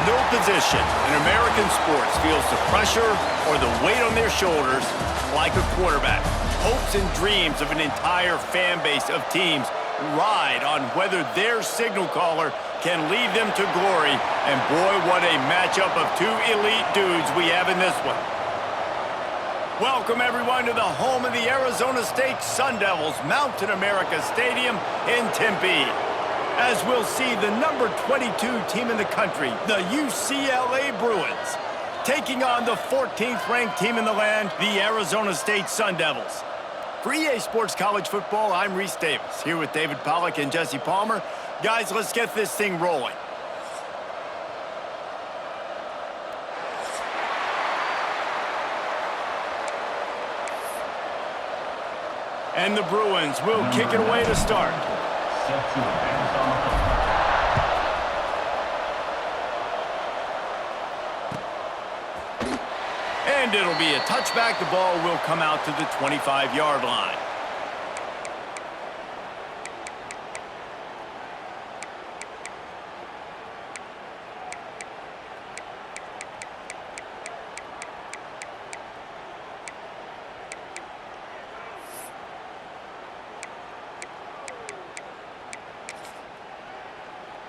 No position in American sports feels the pressure or the weight on their shoulders like a quarterback. Hopes and dreams of an entire fan base of teams ride on whether their signal caller can lead them to glory. And boy, what a matchup of two elite dudes we have in this one. Welcome, everyone, to the home of the Arizona State Sun Devils, Mountain America Stadium in Tempe. As we'll see the number 22 team in the country, the UCLA Bruins, taking on the 14th ranked team in the land, the Arizona State Sun Devils. For EA Sports College Football, I'm Reese Davis, here with David Pollack and Jesse Palmer. Guys, let's get this thing rolling. And the Bruins will kick it away to start. And it'll be a touchback. The ball will come out to the 25-yard line.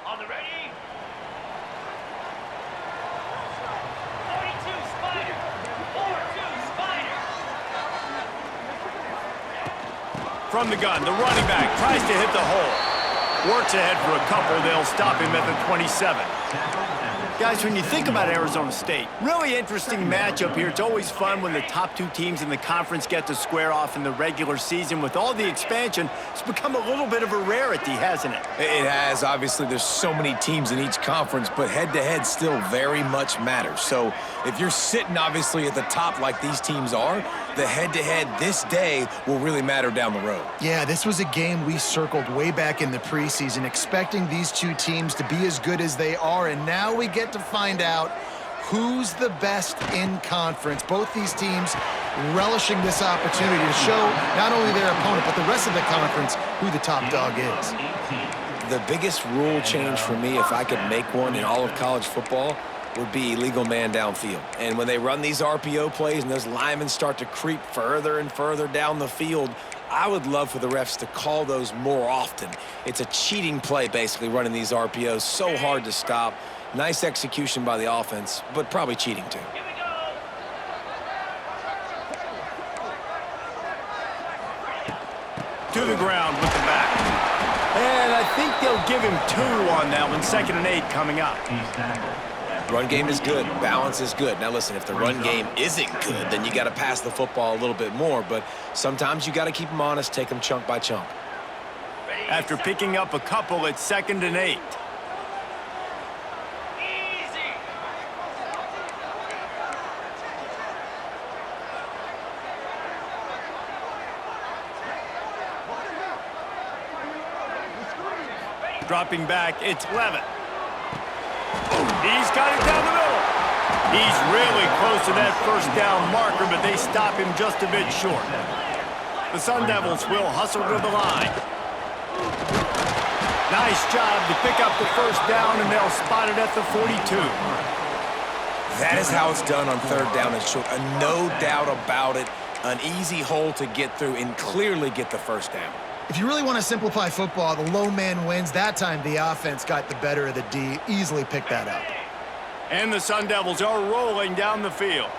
On the ready? 42 Spider! 4-2 Spider! From the gun, the running back tries to hit the hole. Works ahead for a couple. They'll stop him at the 27. Guys, when you think about Arizona State, really interesting matchup here. It's always fun when the top two teams in the conference get to square off in the regular season. With all the expansion, it's become a little bit of a rarity, hasn't it? It has. Obviously, there's so many teams in each conference, but head-to-head still very much matters. So if you're sitting, obviously, at the top like these teams are, the head-to-head this day will really matter down the road. Yeah, this was a game we circled way back in the preseason, expecting these two teams to be as good as they are, and now we get to find out who's the best in conference. Both these teams relishing this opportunity to show not only their opponent, but the rest of the conference who the top dog is. The biggest rule change for me, if I could make one in all of college football, would be illegal man downfield. And when they run these RPO plays and those linemen start to creep further and further down the field, I would love for the refs to call those more often. It's a cheating play, basically, running these RPOs. So hard to stop. Nice execution by the offense, but probably cheating too. Here we go! To the ground with the back. And I think they'll give him 2 on that one. 2nd and 8 coming up. Run game is good. Balance is good. Now, listen, if the run game isn't good, then you got to pass the football a little bit more. But sometimes you got to keep them honest, take them chunk by chunk. After picking up a couple, it's 2nd and 8. Dropping back, it's Levitt. He's got it down the middle. He's really close to that first down marker, but they stop him just a bit short. The Sun Devils will hustle to the line. Nice job to pick up the first down, and they'll spot it at the 42. That is how it's done on third down and short. No doubt about it. An easy hole to get through and clearly get the first down. If you really want to simplify football, the low man wins. That time the offense got the better of the D. Easily picked that up. And the Sun Devils are rolling down the field.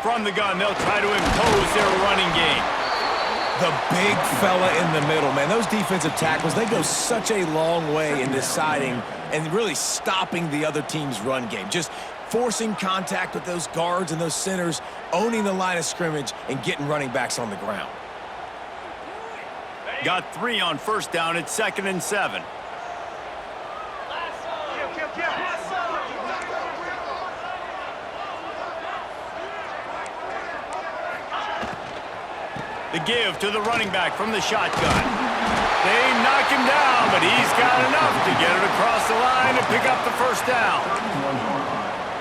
From the gun, they'll try to impose their running game. The big fella in the middle, man. Those defensive tackles, they go such a long way in deciding and really stopping the other team's run game. Just forcing contact with those guards and those centers, owning the line of scrimmage, and getting running backs on the ground. Got 3 on first down. It's 2nd and 7. The give to the running back from the shotgun. They knock him down, but he's got enough to get it across the line and pick up the first down.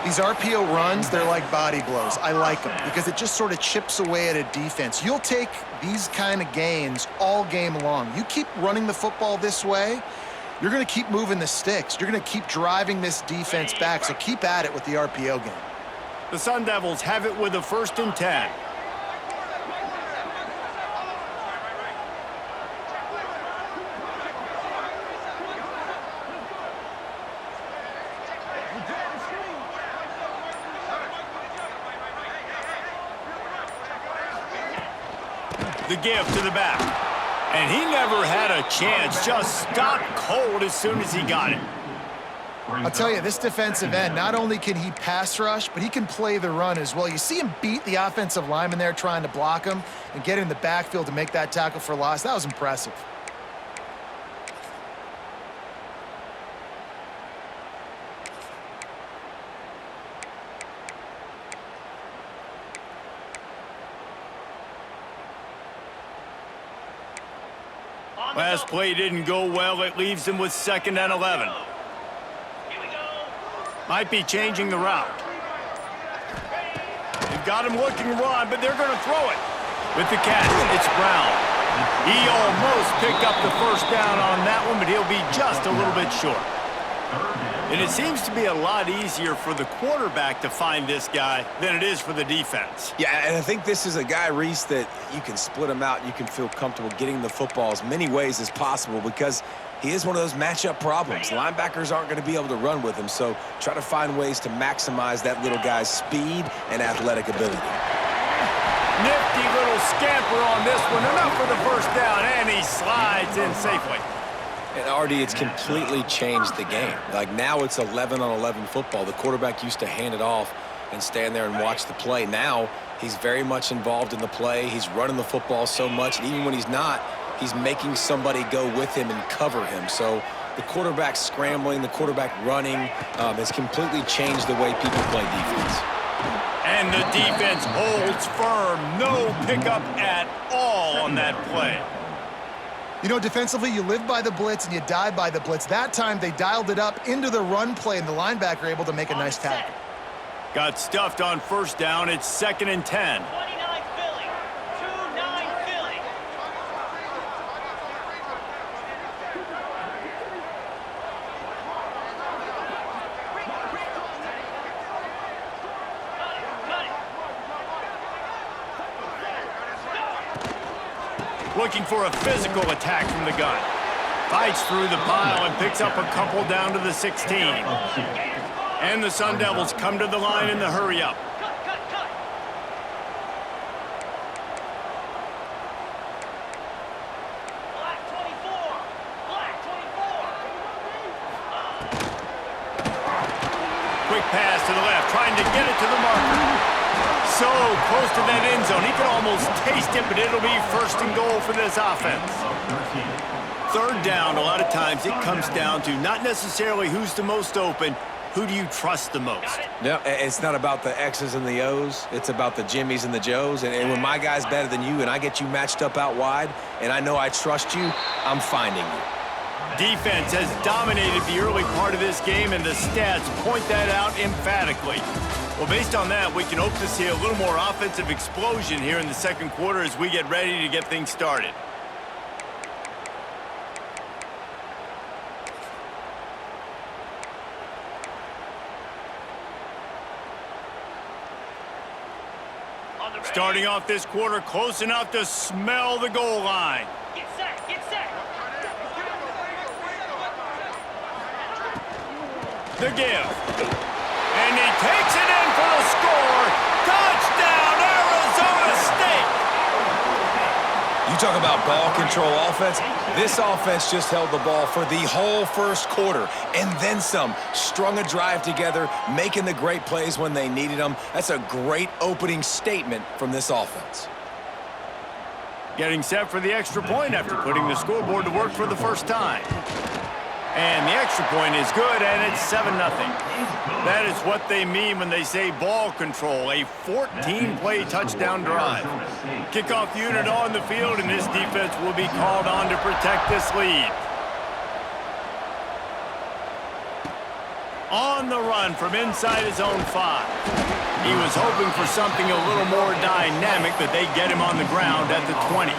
These RPO runs, they're like body blows. I like them because it just sort of chips away at a defense. You'll take these kind of gains all game long. You keep running the football this way, you're going to keep moving the sticks. You're going to keep driving this defense back, so keep at it with the RPO game. The Sun Devils have it with a 1st and 10. The give to the back. And he never had a chance. Just stopped cold as soon as he got it. I'll tell you, this defensive end, not only can he pass rush, but he can play the run as well. You see him beat the offensive lineman there trying to block him and get in the backfield to make that tackle for loss. That was impressive. Last play didn't go well. It leaves him with 2nd and 11. Might be changing the route. They've got him looking to run, but they're going to throw it. With the catch, it's Brown. He almost picked up the first down on that one, but he'll be just a little bit short. And it seems to be a lot easier for the quarterback to find this guy than it is for the defense. Yeah, and I think this is a guy, Reese, that you can split him out. You can feel comfortable getting the football as many ways as possible because he is one of those matchup problems. Linebackers aren't going to be able to run with him, so try to find ways to maximize that little guy's speed and athletic ability. Nifty little scamper on this one. Enough for the first down, and he slides in safely. And RD, it's completely changed the game. Like now it's 11-on-11 football. The quarterback used to hand it off and stand there and watch the play. Now he's very much involved in the play. He's running the football so much, and even when he's not, he's making somebody go with him and cover him. So the quarterback scrambling, the quarterback running has completely changed the way people play defense. And the defense holds firm. No pickup at all on that play. You know, defensively, you live by the blitz and you die by the blitz. That time, they dialed it up into the run play, and the linebacker able to make a nice tackle. Got stuffed on first down. It's 2nd and 10. 29 Philly. 2-9 Philly. Looking for a physical attack from the gun. Fights through the pile and picks up a couple down to the 16. And the Sun Devils come to the line in the hurry up. Cut. Black 24. Black 24. Quick pass to the left, trying to get it to the marker. So close to that end zone. He can almost taste it, but it'll be first and goal for this offense. Third down, a lot of times it comes down to not necessarily who's the most open, who do you trust the most? No, it's not about the X's and the O's. It's about the Jimmys and the Joes. And when my guy's better than you and I get you matched up out wide and I know I trust you, I'm finding you. Defense has dominated the early part of this game, and the stats point that out emphatically. Well, based on that, we can hope to see a little more offensive explosion here in the second quarter as we get ready to get things started. Starting off this quarter close enough to smell the goal line. Get set, get set. The give. And he takes it in for the score. Touchdown, Arizona State. You talk about ball control offense. This offense just held the ball for the whole first quarter and then some. Strung a drive together, making the great plays when they needed them. That's a great opening statement from this offense. Getting set for the extra point after putting the scoreboard to work for the first time. And the extra point is good, and it's 7-0. That is what they mean when they say ball control, a 14-play touchdown drive. Kickoff unit on the field, and this defense will be called on to protect this lead. On the run from inside his own 5. He was hoping for something a little more dynamic, but they get him on the ground at the 20.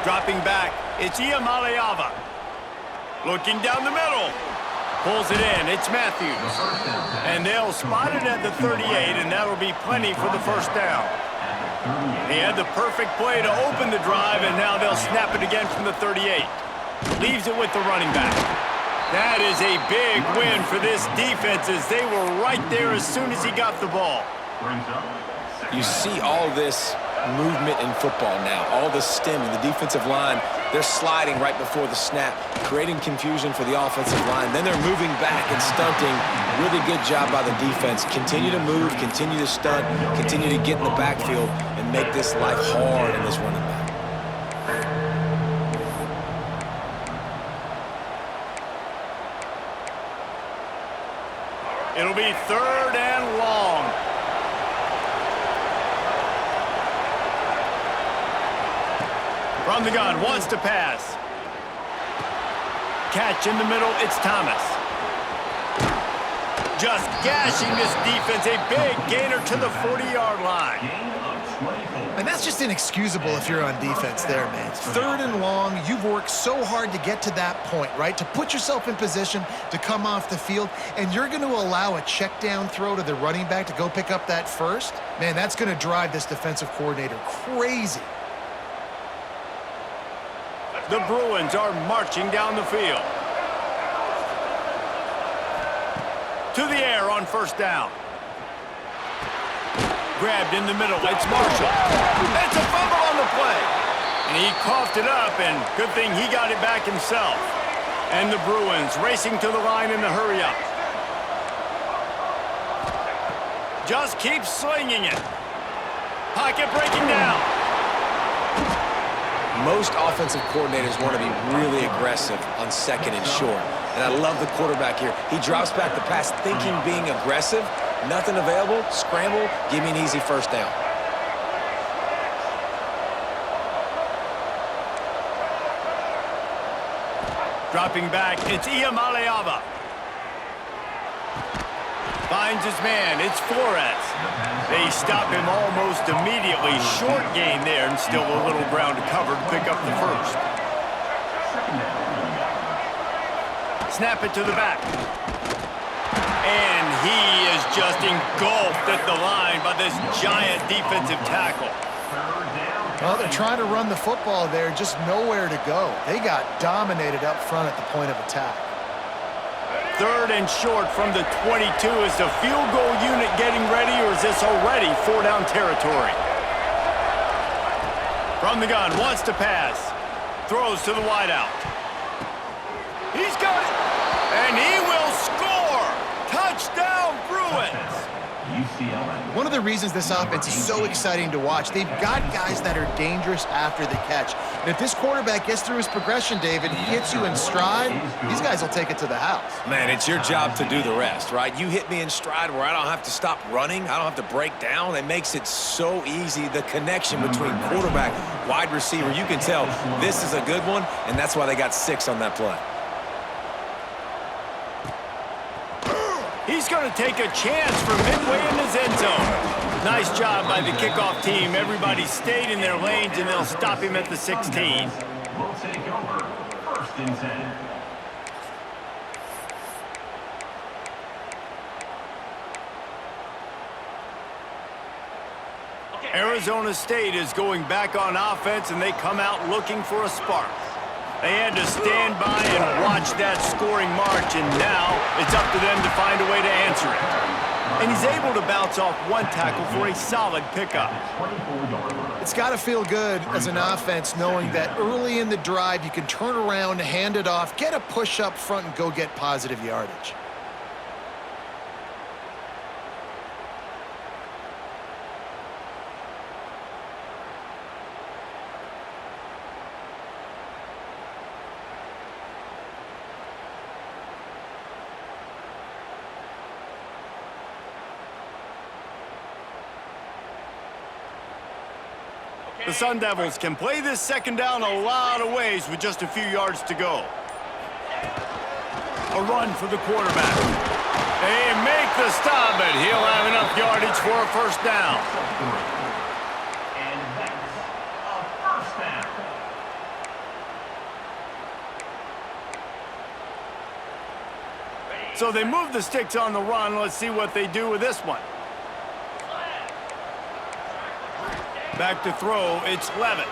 Dropping back, it's Iamaleava. Looking down the middle. Pulls it in, it's Matthews. And they'll spot it at the 38, and that'll be plenty for the first down. He had the perfect play to open the drive, and now they'll snap it again from the 38. Leaves it with the running back. That is a big win for this defense as they were right there as soon as he got the ball. You see all this movement in football now. All the stem in the defensive line, they're sliding right before the snap, creating confusion for the offensive line. Then they're moving back and stunting. Really good job by the defense. Continue to move, continue to stunt, continue to get in the backfield and make this life hard in this running back. It'll be 3rd and long. From the gun, wants to pass. Catch in the middle, it's Thomas. Just gashing this defense, a big gainer to the 40-yard line. And that's just inexcusable if you're on defense there, man. 3rd and long, you've worked so hard to get to that point, right? To put yourself in position to come off the field, and you're going to allow a check down throw to the running back to go pick up that first? Man, that's going to drive this defensive coordinator crazy. The Bruins are marching down the field. To the air on first down. Grabbed in the middle, it's Marshall. It's a fumble on the play. And he coughed it up, and good thing he got it back himself. And the Bruins racing to the line in the hurry-up. Just keep slinging it. Pocket breaking down. Most offensive coordinators want to be really aggressive on 2nd and short. And I love the quarterback here. He drops back the pass thinking being aggressive. Nothing available, scramble, give me an easy first down. Dropping back, it's Iamaleava. Finds his man, it's Flores. They stop him almost immediately. Short gain there, and still a little ground to cover to pick up the first. Snap it to the back. And he is just engulfed at the line by this giant defensive tackle. Well, they're trying to run the football there, just nowhere to go. They got dominated up front at the point of attack. 3rd and short from the 22. Is the field goal unit getting ready, or is this already 4-down territory? From the gun, wants to pass. Throws to the wideout. He's got it, and he will score! Touchdown, Bruins! One of the reasons this offense is so exciting to watch, they've got guys that are dangerous after the catch. And if this quarterback gets through his progression, David, he hits you in stride, these guys will take it to the house. Man, it's your job to do the rest, right? You hit me in stride where I don't have to stop running. I don't have to break down. It makes it so easy. The connection between quarterback, wide receiver, you can tell this is a good one, and that's why they got 6 on that play. He's going to take a chance from midway in his end zone. Nice job by the kickoff team. Everybody stayed in their lanes, and they'll stop him at the 16. We'll take over 1st and 10. Arizona State is going back on offense, and they come out looking for a spark. They had to stand by and watch that scoring march, and now it's up to them to find a way to answer it. And he's able to bounce off one tackle for a solid pickup. It's got to feel good as an offense knowing that early in the drive you can turn around, hand it off, get a push up front, and go get positive yardage. The Sun Devils can play this 2nd down a lot of ways with just a few yards to go. A run for the quarterback. They make the stop, but he'll have enough yardage for a 1st down. And that's a 1st down. So they move the sticks on the run. Let's see what they do with this one. Back to throw, it's Levitt.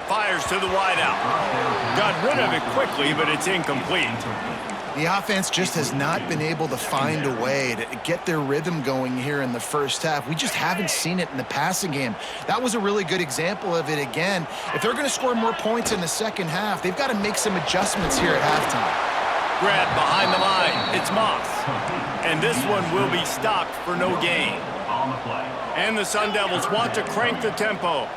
Fires to the wideout. Got rid of it quickly, but it's incomplete. The offense just has not been able to find a way to get their rhythm going here in the 1st half. We just haven't seen it in the passing game. That was a really good example of it again. If they're going to score more points in the 2nd half, they've got to make some adjustments here at halftime. Grab behind the line, it's Moss. And this one will be stopped for no gain. On the play. And the Sun Devils want to crank the tempo.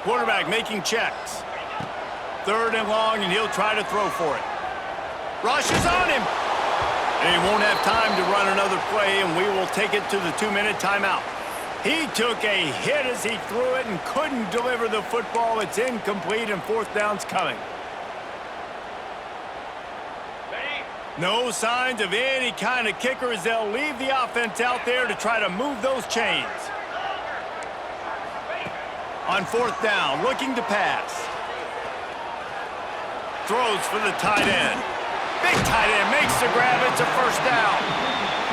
Quarterback making checks. 3rd and long, and he'll try to throw for it. Rush is on him. And he won't have time to run another play, and we will take it to the 2-minute timeout. He took a hit as he threw it and couldn't deliver the football. It's incomplete, and 4th down's coming. No signs of any kind of kicker as they'll leave the offense out there to try to move those chains. On 4th down, looking to pass. Throws for the tight end. Big tight end makes the grab. It's a 1st down.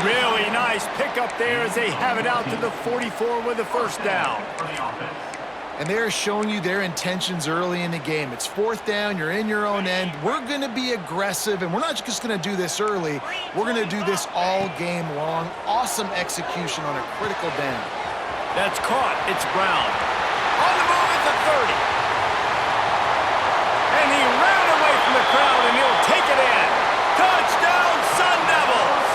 Really nice pickup there as they have it out to the 44 with a 1st down. And they're showing you their intentions early in the game. It's 4th down, you're in your own end. We're going to be aggressive, and we're not just going to do this early. We're going to do this all game long. Awesome execution on a critical down. That's caught. It's Brown. On the move at the 30. And he ran away from the crowd, and he'll take it in. Touchdown, Sun Devils!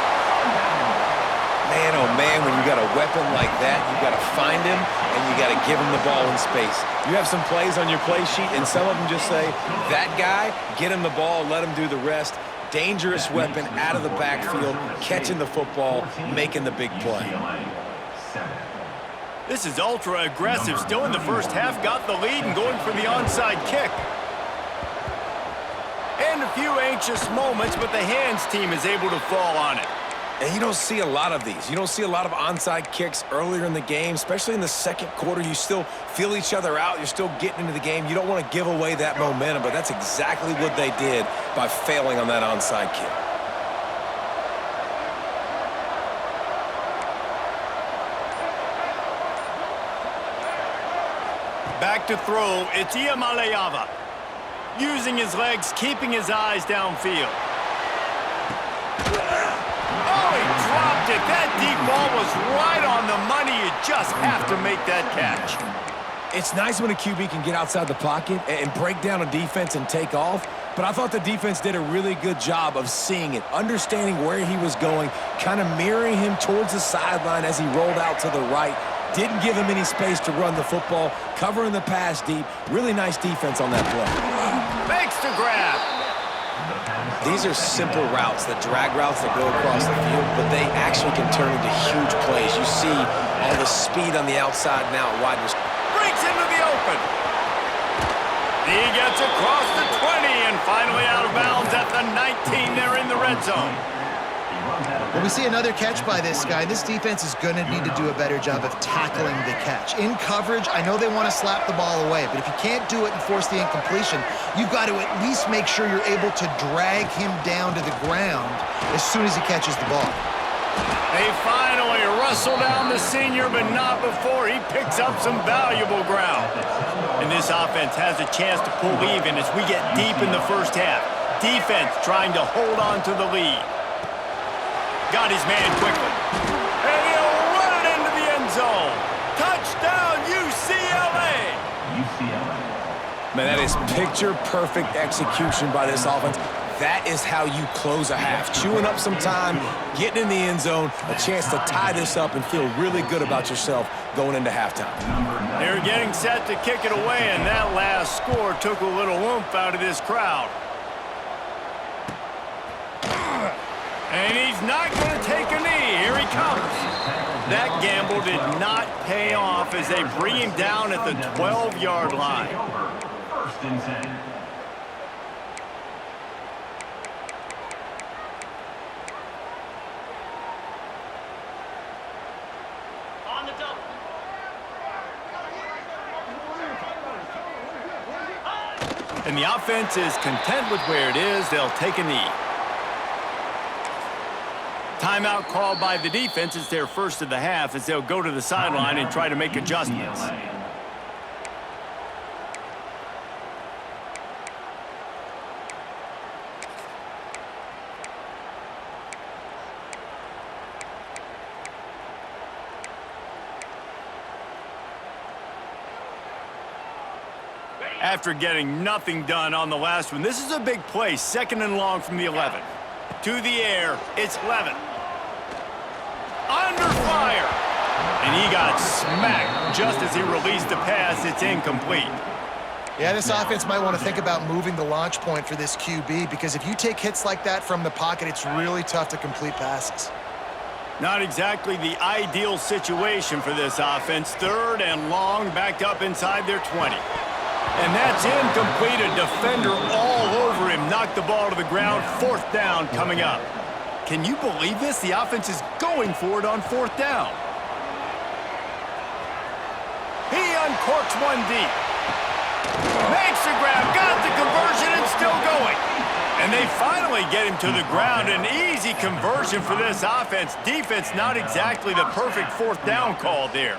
Man, oh man, when you got a weapon like that, you got to find him, and you got to give him the ball in space. You have some plays on your play sheet, and some of them just say, that guy, get him the ball, let him do the rest. Dangerous weapon out of the backfield, catching the football, making the big play. This is ultra aggressive. Still in the 1st half, got the lead and going for the onside kick. And a few anxious moments, but the hands team is able to fall on it. And you don't see a lot of these. You don't see a lot of onside kicks earlier in the game, especially in the 2nd quarter. You still feel each other out. You're still getting into the game. You don't want to give away that momentum, but that's exactly what they did by failing on that onside kick. Back to throw, it's Iamaleava. Using his legs, keeping his eyes downfield. Oh, he dropped it. That deep ball was right on the money. You just have to make that catch. It's nice when a QB can get outside the pocket and break down a defense and take off, but I thought the defense did a really good job of seeing it, understanding where he was going, kind of mirroring him towards the sideline as he rolled out to the right. Didn't give him any space to run the football, covering the pass deep. Really nice defense on that play. Makes the grab. These are simple routes, the drag routes that go across the field, but they actually can turn into huge plays. You see all the speed on the outside now at wide receiver. Breaks into the open. He gets across the 20 and finally out of bounds at the 19. They're in the red zone. Well, we see another catch by this guy. This defense is going to need to do a better job of tackling the catch. In coverage, I know they want to slap the ball away, but if you can't do it and force the incompletion, you've got to at least make sure you're able to drag him down to the ground as soon as he catches the ball. They finally wrestle down the senior, but not before he picks up some valuable ground. And this offense has a chance to pull even as we get deep in the first half. Defense trying to hold on to the lead. Got his man quickly. And he'll run it into the end zone. Touchdown, UCLA! Man, that is picture-perfect execution by this offense. That is how you close a half. Chewing up some time, getting in the end zone, a chance to tie this up and feel really good about yourself going into halftime. They're getting set to kick it away, and that last score took a little oomph out of this crowd. And he's not going to take a knee. Here he comes. That gamble did not pay off as they bring him down at the 12-yard line. First and 10. On the double. And the offense is content with where it is. They'll take a knee. Timeout called by the defense. It's their first of the half as they'll go to the sideline and try to make adjustments. After getting nothing done on the last one, this is a big play. 2nd and long from the 11. To the air, it's Levin. Under fire. And he got smacked just as he released the pass. It's incomplete. Yeah, this offense might want to think about moving the launch point for this QB because if you take hits like that from the pocket, it's really tough to complete passes. Not exactly the ideal situation for this offense. 3rd and long, backed up inside their 20. And that's incomplete. A defender all over him. Knocked the ball to the ground. 4th down coming up. Can you believe this? The offense is going for it on 4th down. He uncorks one deep. Makes the grab. Got the conversion and still going. And they finally get him to the ground. An easy conversion for this offense. Defense not exactly the perfect 4th down call there.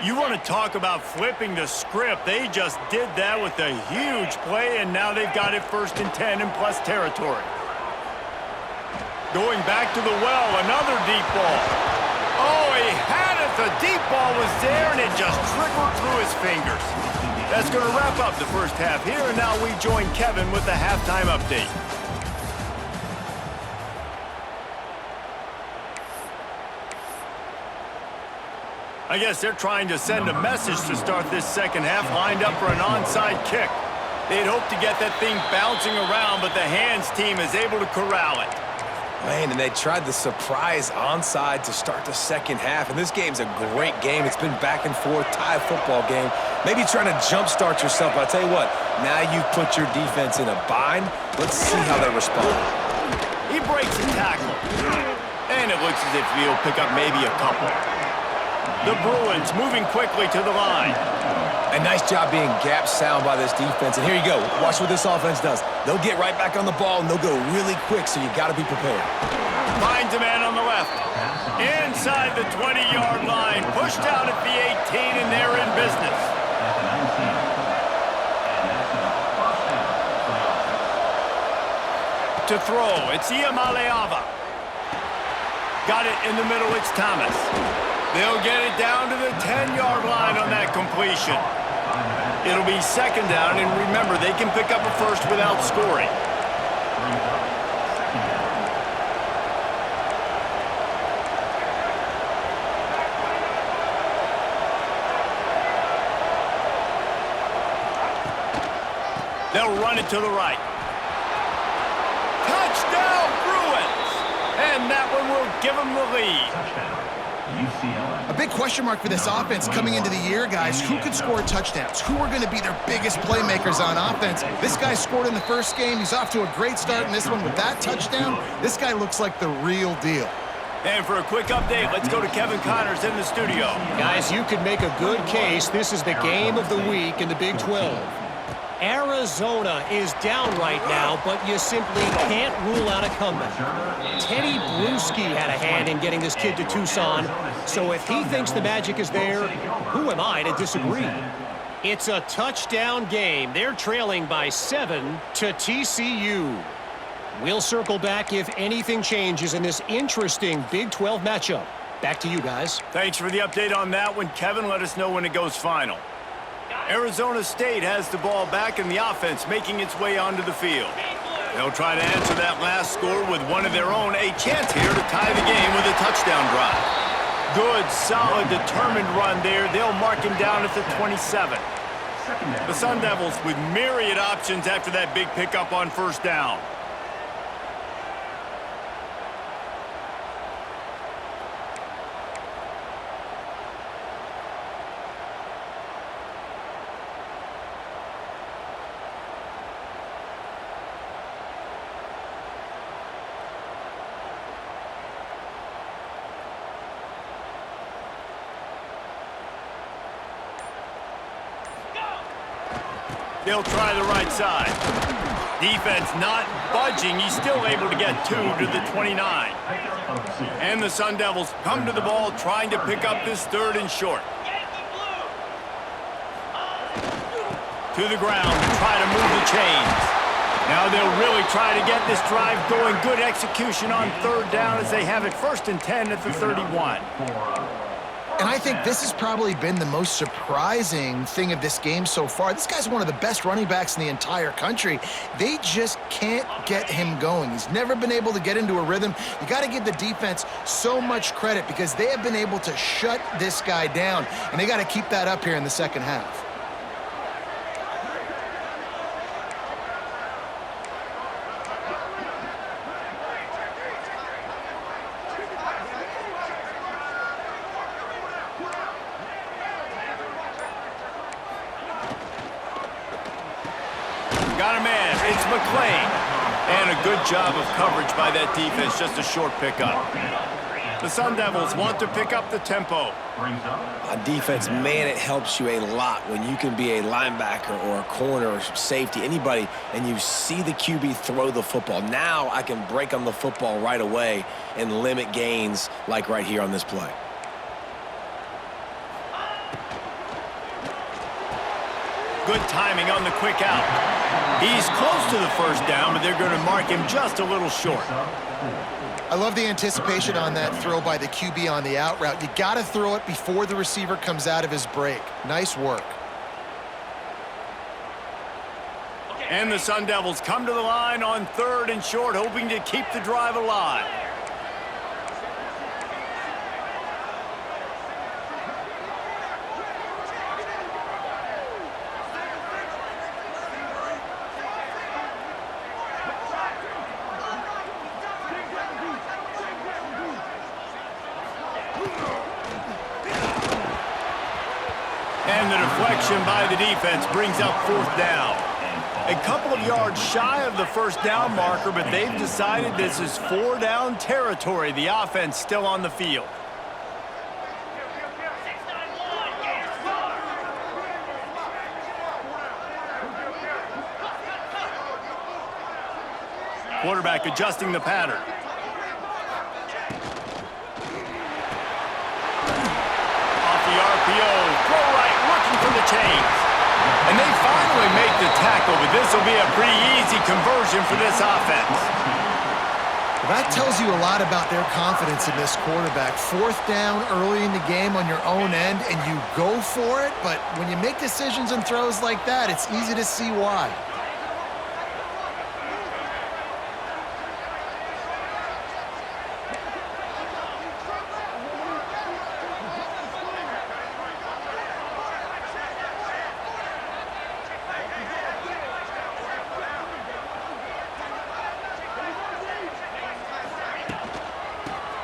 You want to talk about flipping the script. They just did that with a huge play, and now they've got it 1st and 10 in plus territory. Going back to the well, another deep ball. Oh, he had it. The deep ball was there, and it just trickled through his fingers. That's going to wrap up the first half here, and now we join Kevin with the halftime update. I guess they're trying to send a message to start this second half, lined up for an onside kick. They'd hoped to get that thing bouncing around, but the hands team is able to corral it. Man, and they tried the surprise onside to start the second half, and this game's a great game. It's been back and forth, tie football game. Maybe trying to jumpstart yourself, but I'll tell you what, now you've put your defense in a bind. Let's see how they respond. He breaks the tackle, and it looks as if he'll pick up maybe a couple. The Bruins moving quickly to the line. A nice job being gap sound by this defense. And here you go. Watch what this offense does. They'll get right back on the ball, and they'll go really quick, so you got to be prepared. Finds a man on the left. Inside the 20-yard line. Pushed out at the 18, and they're in business. at the 19. And that's a first down for the offense. To throw, it's Iamaleava. Got it in the middle, it's Thomas. They'll get it down to the 10-yard line on that completion. It'll be second down, and remember, they can pick up a first without scoring. They'll run it to the right. Touchdown, Bruins! And that one will give them the lead. UCLA. A big question mark for this offense coming into the year, guys. Who could score touchdowns? Who are going to be their biggest playmakers on offense? This guy scored in the first game. He's off to a great start in this one with that touchdown. This guy looks like the real deal. And for a quick update, let's go to Kevin Connors in the studio. Guys, you could make a good case. This is the game of the week in the Big 12. Arizona is down right now, but you simply can't rule out a comeback. Teddy Bruschi had a hand in getting this kid to Tucson, so if he thinks the magic is there, who am I to disagree? It's a touchdown game. They're trailing by 7 to TCU. We'll circle back if anything changes in this interesting Big 12 matchup. Back to you guys. Thanks for the update on that one, Kevin. Let us know when it goes final. Arizona State has the ball back in the offense, making its way onto the field. They'll try to answer that last score with one of their own. A chance here to tie the game with a touchdown drive. Good, solid, determined run there. They'll mark him down at the 27. The Sun Devils with myriad options after that big pickup on first down. They'll try the right side. Defense not budging. He's still able to get 2 to the 29. And the Sun Devils come to the ball trying to pick up this third and short. To the ground to try to move the chains. Now they'll really try to get this drive going. Good execution on third down as they have it first and 10 at the 31. And I think this has probably been the most surprising thing of this game so far. This guy's one of the best running backs in the entire country. They just can't get him going. He's never been able to get into a rhythm. You got to give the defense so much credit because they have been able to shut this guy down, and they got to keep that up here in the second half. Got a man. It's McClain. And a good job of coverage by that defense. Just a short pickup. The Sun Devils want to pick up the tempo. On defense, man, it helps you a lot when you can be a linebacker or a corner or safety, anybody, and you see the QB throw the football. Now I can break on the football right away and limit gains like right here on this play. Good timing on the quick out. He's close to the first down, but they're going to mark him just a little short. I love the anticipation on that throw by the QB on the out route. You got to throw it before the receiver comes out of his break. Nice work. And the Sun Devils come to the line on third and short, hoping to keep the drive alive. And the deflection by the defense brings up fourth down. A couple of yards shy of the first down marker, but they've decided this is 4 down territory. The offense still on the field. Quarterback adjusting the pattern. Off the RPO, throw right, looking for the chains. And they finally make the tackle, but this will be a pretty easy conversion for this offense. That tells you a lot about their confidence in this quarterback. 4th down early in the game on your own end, and you go for it, but when you make decisions and throws like that, it's easy to see why.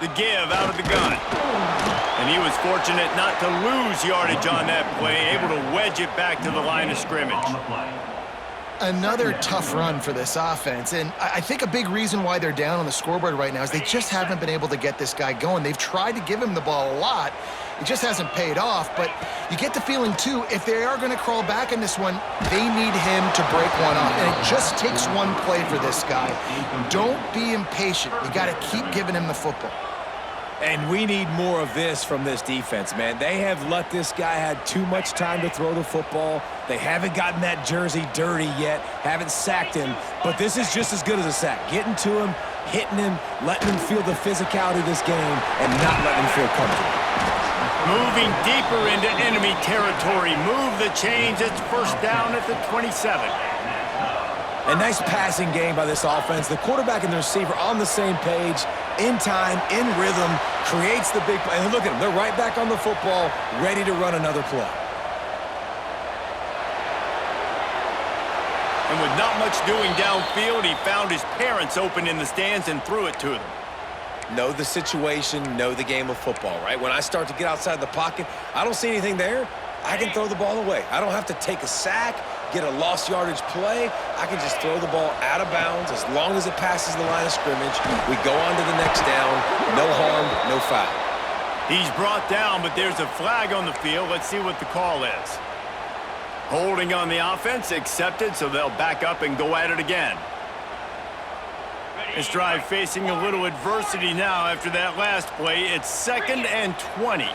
The give out of the gun. And he was fortunate not to lose yardage on that play, able to wedge it back to the line of scrimmage. Another tough run for this offense, and I think a big reason why they're down on the scoreboard right now is they just haven't been able to get this guy going. They've tried to give him the ball a lot. It just hasn't paid off, but you get the feeling, too, if they are going to crawl back in this one, they need him to break one off, and it just takes one play for this guy. Don't be impatient. You got to keep giving him the football. And we need more of this from this defense, man. They have let this guy have too much time to throw the football. They haven't gotten that jersey dirty yet, haven't sacked him, but this is just as good as a sack. Getting to him, hitting him, letting him feel the physicality of this game, and not letting him feel comfortable. Moving deeper into enemy territory. Move the chains. It's 1st down at the 27. A nice passing game by this offense. The quarterback and the receiver on the same page, in time, in rhythm, creates the big play. And look at them. They're right back on the football, ready to run another play. And with not much doing downfield, he found his parents open in the stands and threw it to them. Know the situation, know the game of football, right? When I start to get outside the pocket, I don't see anything there, I can throw the ball away. I don't have to take a sack, get a lost yardage play. I can just throw the ball out of bounds as long as it passes the line of scrimmage. We go on to the next down. No harm, no foul. He's brought down, but there's a flag on the field. Let's see what the call is. Holding on the offense, accepted, so they'll back up and go at it again. This drive facing a little adversity now after that last play. It's 2nd and 20.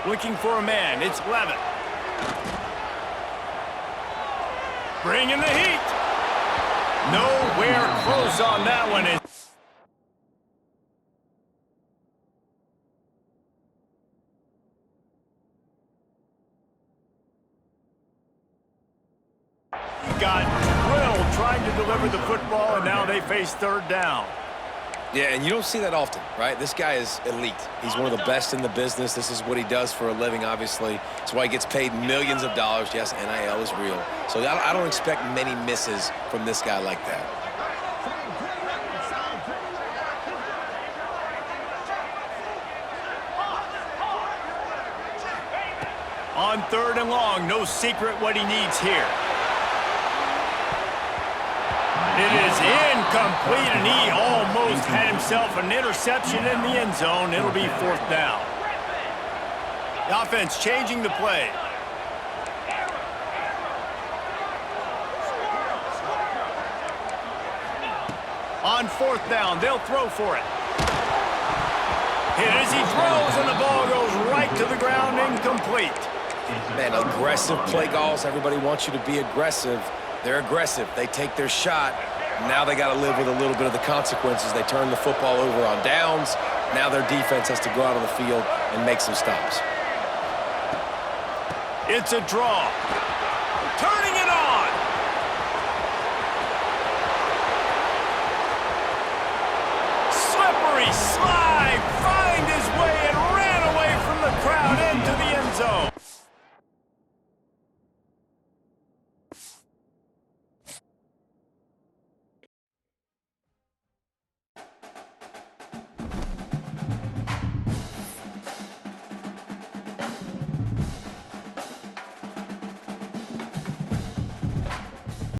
Looking for a man. It's Levitt. Bringing the heat. Nowhere close on that one. Got drilled trying to deliver the football, and now they face 3rd down. Yeah, and you don't see that often, right? This guy is elite. He's one of the best in the business. This is what he does for a living, obviously. That's why he gets paid millions of dollars. Yes, NIL is real. So I don't expect many misses from this guy like that. On 3rd and long, no secret what he needs here. It is incomplete, and he almost had himself an interception in the end zone. It'll be 4th down. The offense changing the play. On 4th down, they'll throw for it. Hit as he throws, and the ball goes right to the ground, incomplete. Man, aggressive play calls. Everybody wants you to be aggressive. They're aggressive. They take their shot. Now they got to live with a little bit of the consequences. They turn the football over on downs. Now their defense has to go out on the field and make some stops. It's a draw. Turning it on. Slippery slide.